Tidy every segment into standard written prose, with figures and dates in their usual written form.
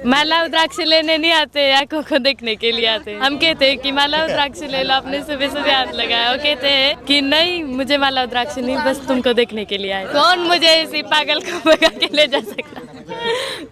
माला रुद्राक्ष लेने नहीं आते, आंखों को देखने के लिए आते। हम कहते हैं कि माला रुद्राक्ष ले लो, आपने सुबह सुबह हाथ लगाया। वो कहते हैं कि नहीं, मुझे माला रुद्राक्ष नहीं, बस तुमको देखने के लिए आए। कौन मुझे इसी पागल को भगा के ले जा सकता?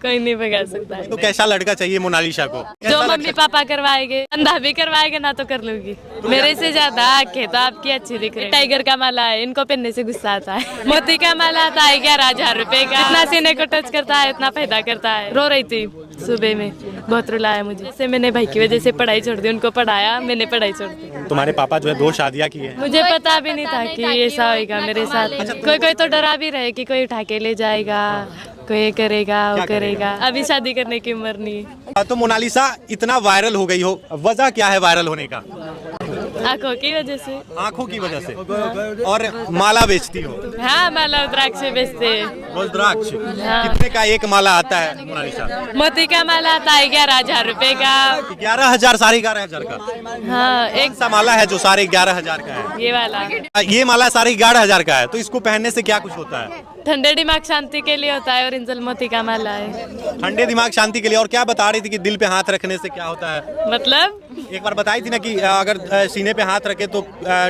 कोई नहीं भगा सकता है। तो कैसा लड़का चाहिए मोनालिसा को? जो मम्मी पापा करवाएंगे, अंधा भी करवाएंगे ना तो कर लूंगी। मेरे से ज्यादा आँख है तो आपकी अच्छी दिख रही है। टाइगर का माला है, इनको पहनने से गुस्सा आता है। मोती का माला आता है 11,000 रुपए का। इतना सीने को टच करता है, इतना फायदा करता है। रो रही थी सुबह में, बहुत रुलाया मुझे। जैसे मैंने भाई की वजह से पढ़ाई छोड़ दी, उनको पढ़ाया, मैंने पढ़ाई छोड़ दी। तुम्हारे पापा जो है 2 शादियां की है। मुझे पता भी नहीं था कि ऐसा होगा मेरे साथ। कोई कोई तो डरा भी रहे कि कोई उठा के ले जाएगा, कोई करेगा, वो करेगा। अभी शादी करने की उम्र नहीं है। तो मोनालिसा इतना वायरल हो गई हो, वजह क्या है वायरल होने का? आंखों की वजह से। आंखों की वजह से। और माला बेचती हो? हाँ, माला रुद्राक्ष बेचते हैं। रुद्राक्ष हाँ। कितने का एक माला आता है मोनालिसा? मोती का माला आता है 11,000 रुपए का। 11,000, साढ़े 11,000 का? हाँ, एक सा माला है जो साढ़े 11,000 का है। ये वाला। ये माला साढ़े 11,000 का है, तो इसको पहनने से क्या कुछ होता है? ठंडे दिमाग शांति के लिए होता है और इंजल मोती का माला है। ठंडे दिमाग शांति के लिए। और क्या बता रही थी कि दिल पे हाथ रखने से क्या होता है? मतलब एक बार बताई थी ना कि अगर सीने पे हाथ रखे तो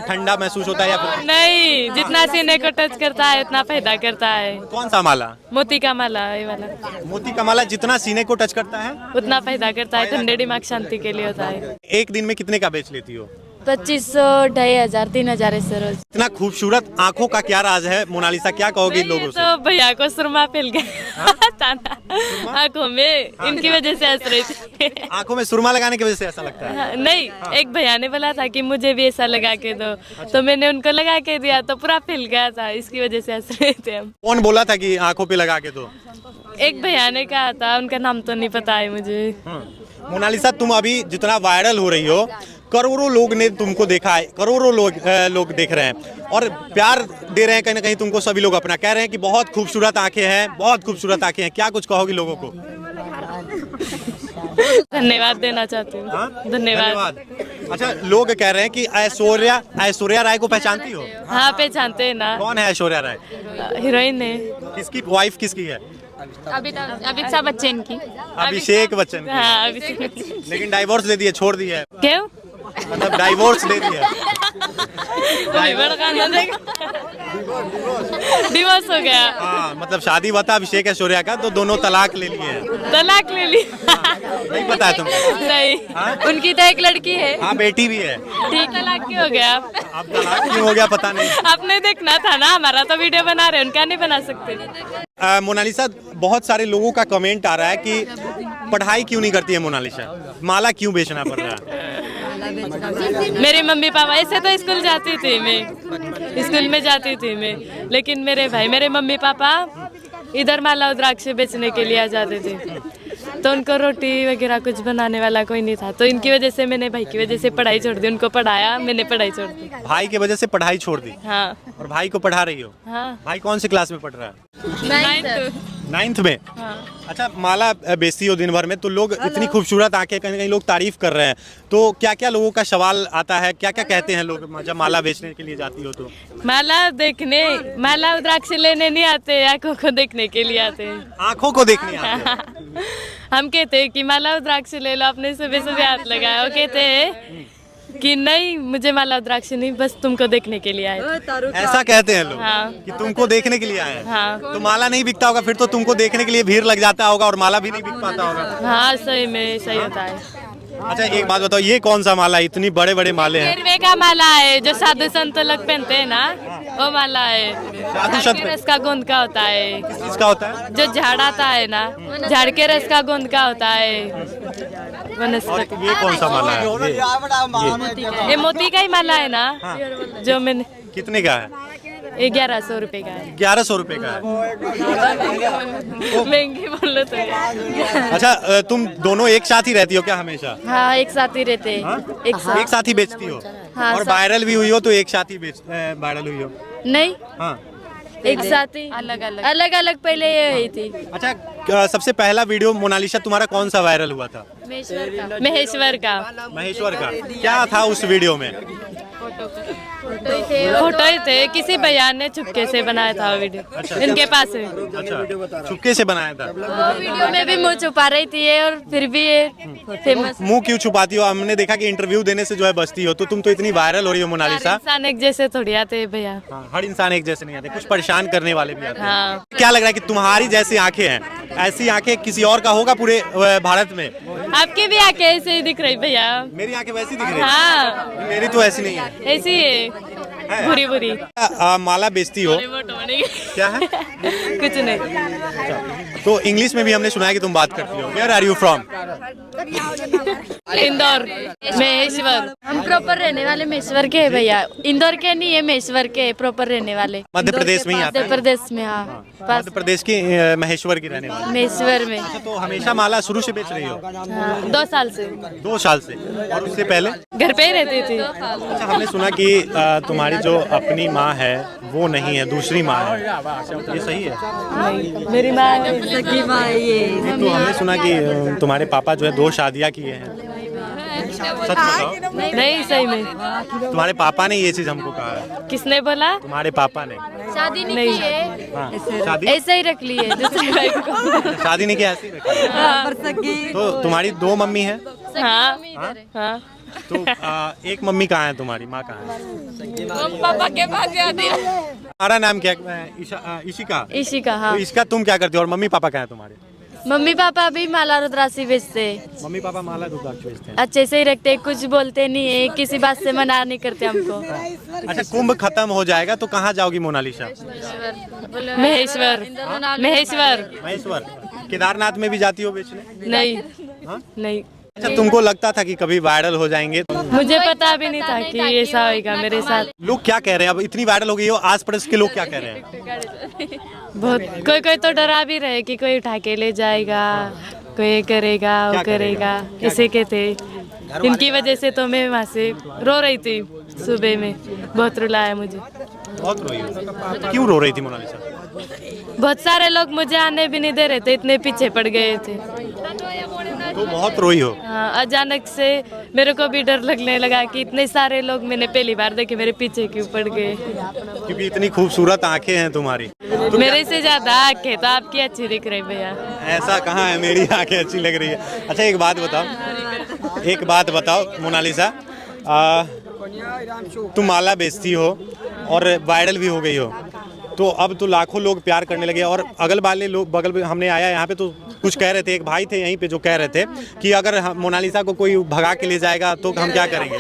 ठंडा महसूस होता है या फिर? नहीं, जितना सीने को टच करता है उतना फायदा करता है। कौन सा माला? मोती का माला, ये वाला। मोती का माला जितना सीने को टच करता है उतना फायदा करता है, ठंडे दिमाग शांति के लिए होता है। एक दिन में कितने का बेच लेती हो? 2500, 2,500, 3,000 ऐसे रोज। इतना खूबसूरत आंखों का क्या राज है मोनालिसा? क्या कहोगी लोगों से? तो भैया को सुरमा फैल गया आंखों में, इनकी वजह से हंस रही थी। आंखों में सुरमा लगाने की वजह से ऐसा लगता है? हाँ, नहीं, एक भैया ने बोला था कि मुझे भी ऐसा लगा के दो, तो मैंने उनको लगा के दिया तो पूरा फैल गया था, इसकी वजह से हंस रहे थे हम। कौन बोला था कि आंखों पे लगा के दो? एक भैया ने कहा था, उनका नाम तो नहीं पता है मुझे। मोनालिसा, तुम अभी जितना वायरल हो रही हो, करोड़ों लोग ने तुमको देखा है, करोड़ों लोग देख रहे हैं और प्यार दे रहे हैं कहीं ना कहीं तुमको। सभी लोग अपना कह रहे हैं कि बहुत खूबसूरत आंखें हैं, बहुत खूबसूरत आंखें हैं। क्या कुछ कहोगी लोगों को? धन्यवाद देना चाहती हूँ। धन्यवाद। अच्छा, लोग कह रहे हैं कि ऐश्वर्या राय को पहचानती हो? हाँ, पहचानते हैं ना। कौन है ऐश्वर्या राय? हीरोइन है। किसकी वाइफ? किसकी है? अभिषेक बच्चन की। अभिषेक बच्चन की। हाँ, अभिषेक। लेकिन डाइवोर्स दे दिए, छोड़ दी है। क्यों? मतलब डाइवोर्स दे दिया। डिवोर्स हो गया। हाँ, मतलब शादी हुआ था अभिषेक ऐश्वर्या का, तो दोनों तलाक ले लिए हैं। तलाक ले ली? नहीं पता है तुमको? नहीं। हाँ? उनकी तो एक लड़की है। हाँ, बेटी भी है। ठीक, तलाक क्यों हो गया? अब तलाक क्यों हो गया पता नहीं। आपने देखना था ना, हमारा तो वीडियो बना रहे हैं, उनका नहीं बना सकते। मोनालिसा, बहुत सारे लोगों का कमेंट आ रहा है कि पढ़ाई क्यों नहीं करती है मोनालिसा, माला क्यों बेचना पड़ रहा है? मेरे मम्मी पापा, ऐसे तो स्कूल जाती थी मैं, स्कूल में जाती थी मैं, लेकिन मेरे मम्मी पापा इधर माला रुद्राक्ष बेचने के लिए आ जाते थे, तो उनको रोटी वगैरह कुछ बनाने वाला कोई नहीं था, तो इनकी वजह से मैंने भाई की वजह से पढ़ाई छोड़ दी। उनको पढ़ाया, मैंने पढ़ाई छोड़ दी। भाई की वजह से पढ़ाई छोड़ दी? हाँ। और भाई को पढ़ा रही हो? हाँ। भाई कौन सी क्लास में पढ़ रहा है? 9th में। हाँ। अच्छा, माला बेचती हो दिन भर में, तो लोग इतनी खूबसूरत आंखें, कहीं कहीं लोग तारीफ कर रहे हैं, तो क्या क्या लोगों का सवाल आता है, क्या क्या कहते हैं लोग जब माला बेचने के लिए जाती हो तो? माला रुद्राक्ष लेने नहीं आते, आंखों को देखने के लिए आते हैं। आंखों को देखने आते हैं? हम कहते हैं कि माला रुद्राक्ष ले लो, आपने सुबह सुबह हाथ लगाया। वो कहते हैं कि नहीं, मुझे माला रुद्राक्ष नहीं, बस तुमको देखने के लिए आए। ऐसा कहते हैं लोग? हाँ। कि तुमको देखने के लिए आए हैं? हाँ। तो माला नहीं बिकता होगा फिर तो, तुमको देखने के लिए भीड़ लग जाता होगा और माला भी नहीं बिक पाता होगा। हाँ, सही में सही होता है। अच्छा, एक बात बताओ, ये कौन सा माला है? इतनी बड़े बड़े माले हैं। गिरवे का माला है, जो साधु संत लोग पहनते हैं ना, वो माला है। साधु संत रस का गोंद का होता है। किसका होता है? जो झाड़ आता है ना, झाड़ के रस का गोंद का होता है। और ये कौन सा माला है? ये मोती का ही माला है ना। जो मैंने। कितने का है? 1100 रुपए का है। 1100 रुपए का है। महंगी बोल लो तो। अच्छा, तुम दोनों एक साथ ही रहती हो क्या हमेशा? हाँ, एक साथ ही रहते हैं। एक साथ ही बेचती हो? हाँ, और वायरल भी हुई हो तो एक साथ ही वायरल हुई हो? नहीं, हाँ, एक साथ ही। अलग अलग पहले ये हुई थी। अच्छा, सबसे पहला वीडियो मोनालिसा तुम्हारा कौन सा वायरल हुआ था? महेश्वर का। महेश्वर का। क्या था उस वीडियो में? फोटो ही थे, किसी बयान ने चुपके से बनाया था वो वीडियो, इनके पास है। अच्छा, चुपके से बनाया था। वो वीडियो में भी मुंह छुपा रही थी ये, और फिर भी ये फेमस। मुंह क्यों छुपाती हो? हमने देखा कि इंटरव्यू देने से जो है बचती हो, तो तुम तो इतनी वायरल हो रही हो मोनालिसा। इंसान एक जैसे थोड़ी आते भैया। हाँ, हर इंसान एक जैसे नहीं आते, कुछ परेशान करने वाले भी आते हैं। हाँ। क्या लग रहा है कि तुम्हारी जैसी आंखें हैं, ऐसी आंखें किसी और का होगा पूरे भारत में? आपकी भी आंखें ऐसे ही दिख रही भैया। मेरी आंखें वैसी दिख रही है? हाँ, मेरी तो ऐसी नहीं है। ऐसी है, बुरी बुरी। माला बेचती हो, क्या है? कुछ नहीं। तो इंग्लिश में भी हमने सुना है कि तुम बात करती हो। Where are you from? Indore, Maheshwar. हम प्रॉपर रहने वाले महेश्वर के हैं भैया, इंदौर के नहीं है, महेश्वर के प्रॉपर रहने वाले। मध्य प्रदेश में ही आता मध्य है? प्रदेश में, हाँ, मध्य प्रदेश की महेश्वर की रहने वाली। महेश्वर में। अच्छा, तो हमेशा माला शुरू से बेच रही हो? हाँ, 2 साल से। 2 साल से। और उससे पहले? घर पे ही रहती थी। अच्छा, हमने सुना कि तुम्हारी जो अपनी माँ है वो नहीं है, दूसरी माँ है, ये सही है? नहीं, मेरी माँ सगी माँ ये। तो हमने सुना कि तुम्हारे पापा जो है 2 शादियाँ किए हैं, सच बताओ? नहीं, सही में। तुम्हारे पापा ने ये चीज हमको कहा है। किसने बोला? तुम्हारे पापा ने। शादी नहीं की है, हाँ, शादी ऐसे ही रख ली है दूसरी वाइफ को। शादी नहीं की, ऐसी रखी है। हाँ, तो तुम्हारी 2 मम्मी है? हाँ, हाँ। तो एक मम्मी कहाँ है, तुम्हारी माँ कहाँ है? हम पापा के पास जाते हैं। तुम्हारा नाम क्या है? इशिका। इशिका, हाँ। तो इसका तुम क्या करते हो, और मम्मी पापा कहाँ है तुम्हारे? मम्मी पापा भी माला रुद्राक्षी बेचते हैं। मम्मी पापा माला रुद्राक्ष बेचते हैं। अच्छे से ही रखते हैं, कुछ बोलते नहीं है, किसी बात से मना नहीं करते हमको। अच्छा, कुंभ खत्म हो जाएगा तो कहाँ जाओगी मोनालिसा? महेश्वर, महेश्वर। महेश्वर। केदारनाथ में भी जाती हो बेचने? नहीं, हाँ? नहीं। अच्छा, तुमको लगता था कि कभी वायरल हो जाएंगे? मुझे पता भी नहीं था कि ऐसा होगा मेरे साथ। लोग क्या कह रहे हैं? अब इतनी वायरल हो गई हो, आस पड़ोस के लोग क्या कह रहे हैं? बहुत कोई कोई तो डरा भी रहे कि कोई उठा के ले जाएगा, कोई ये करेगा, वो करेगा, किसी के थे। इनकी वजह से तो मैं वहाँ से रो रही थी, सुबह में बहुत रुलाया मुझे। बहुत रोई हो? क्यों रो रही थी मोनालिसा? बहुत सारे लोग मुझे आने भी नहीं दे रहे थे, इतने पीछे पड़ गए थे। तो बहुत रोई हो? हाँ, अचानक से मेरे को भी डर लगने लगा कि इतने सारे लोग मैंने पहली बार देखे, मेरे पीछे क्यों पड़ गए। क्योंकि इतनी खूबसूरत आंखें हैं तुम्हारी। मेरे से ज्यादा आंखें तो आपकी अच्छी दिख रही भैया। ऐसा कहाँ है, मेरी आंखें अच्छी लग रही है। अच्छा, एक बात बताओ मोनालिसा, तुम माला बेचती हो और वायरल भी हो गई हो, तो अब तो लाखों लोग प्यार करने लगे। और अगल वाले लोग, बगल में हमने आया यहाँ पे, तो कुछ कह रहे थे, एक भाई थे यहीं पे जो कह रहे थे कि अगर मोनालिसा को कोई भगा के ले जाएगा तो हम क्या करेंगे।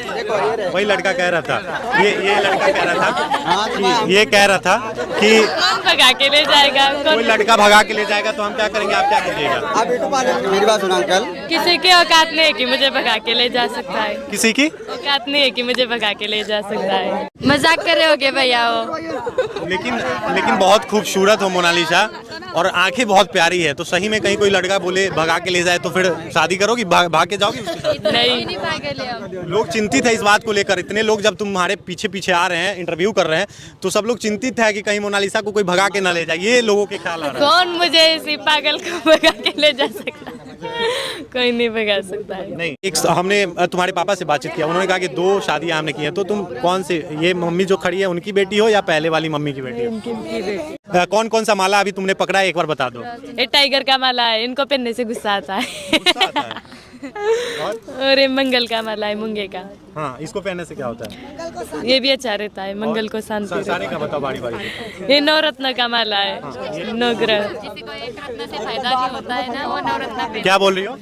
वही लड़का कह रहा था, ये लड़का कह रहा था, ये कह रहा था कि भगा के ले जाएगा, कोई लड़का भगा के ले जाएगा तो हम क्या करेंगे, आप क्या करिएगा? मेरी बात सुना अंकल। किसी की औकात नहीं है कि मुझे भगा के ले जा सकता है। किसी की औकात नहीं है कि मुझे भगा के ले जा सकता है। मजाक कर रहे होगे भैया वो। लेकिन बहुत खूबसूरत हो मोनालिसा, और आंखें बहुत प्यारी है। तो सही में कहीं कोई लड़का बोले भगा के ले जाए तो फिर शादी करोगी, भाग के जाओगी उसके साथ? नहीं, लोग चिंतित है इस बात को लेकर। इतने लोग जब तुम्हारे पीछे पीछे आ रहे हैं, इंटरव्यू कर रहे हैं, तो सब लोग चिंतित है कि कहीं मोनालिसा को कोई भगा के ना ले जाए। ये लोगों के ख्याल आ रहा है। कौन मुझे इसी पागल को भगा के ले जा सकता है? कोई नहीं भगा सकता है। नहीं, एक हमने तुम्हारे पापा से बातचीत किया, उन्होंने कहा कि 2 शादियां हमने की हैं। तो तुम कौन से, ये मम्मी जो खड़ी है उनकी बेटी हो या पहले वाली मम्मी की बेटी हो? कौन कौन सा माला अभी तुमने पकड़ा है, एक बार बता दो। ये टाइगर का माला है, इनको पहनने से गुस्सा आता है। और ये मंगल का माला है, मूंगे का। हाँ, इसको पहनने से क्या होता है? ये भी अच्छा रहता है, मंगल को शांति। सारे का बताओ बारी बारी से। ये नवरत्न का माला है, नवग्रह। किसी को एक रत्न से फायदा नहीं होता है ना, वो नवरत्न पहनते। क्या बोल रही हो?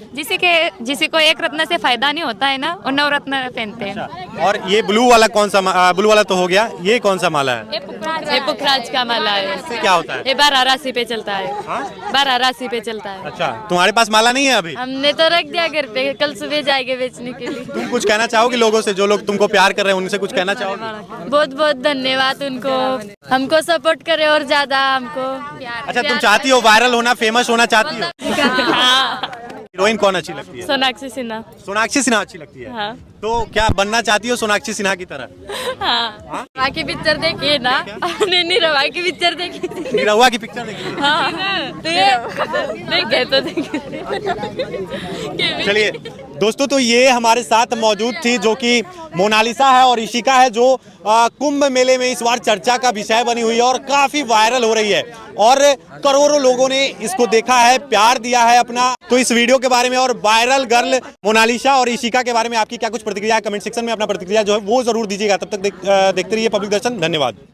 जिसी को एक रत्न से फायदा नहीं होता है ना, वो नवरत्न पहनते हैं। और ये ब्लू वाला कौन सा, ब्लू वाला तो हो गया, ये कौन सा माला है? ये पुखराज का माला है। इससे क्या होता है? ये 12 राशि पे चलता है। 12 राशि पे चलता है। अच्छा, तुम्हारे पास माला नहीं है अभी? हमने तो रख दिया घर पे, कल सुबह जाएंगे बेचने के लिए। तुम कुछ कहना चाहोगी लोगों से, जो लोग तुमको प्यार कर रहे हैं, उनसे कुछ कहना चाहोगी? बहुत बहुत धन्यवाद उनको, हमको सपोर्ट करे और ज्यादा हमको प्यार। अच्छा, तुम चाहती हो वायरल होना, फेमस होना चाहती हो? हाँ। हीरोइन कौन अच्छी लगती है? सोनाक्षी सिन्हा। सोनाक्षी सिन्हा अच्छी लगती है। हाँ। तो क्या बनना चाहती हो सोनाक्षी सिन्हा की तरह? हाँ। बाकी पिक्चर देखिए ना, आपने निरहुआ की पिक्चर देखी थी? निरहुआ की पिक्चर देखी? हाँ, तो ये देखे तो देखिए। चलिए दोस्तों तो ये हमारे साथ मौजूद थी जो कि मोनालिसा है और इशिका है, जो कुंभ मेले में इस बार चर्चा का विषय बनी हुई है और काफी वायरल हो रही है और करोड़ों लोगों ने इसको देखा है, प्यार दिया है अपना। तो इस वीडियो के बारे में और वायरल गर्ल मोनालिसा और इशिका के बारे में आपकी क्या कुछ प्रतिक्रिया है, कमेंट सेक्शन में अपना प्रतिक्रिया जो है वो जरूर दीजिएगा। तब तक देखते रहिए पब्लिक दर्शन। धन्यवाद।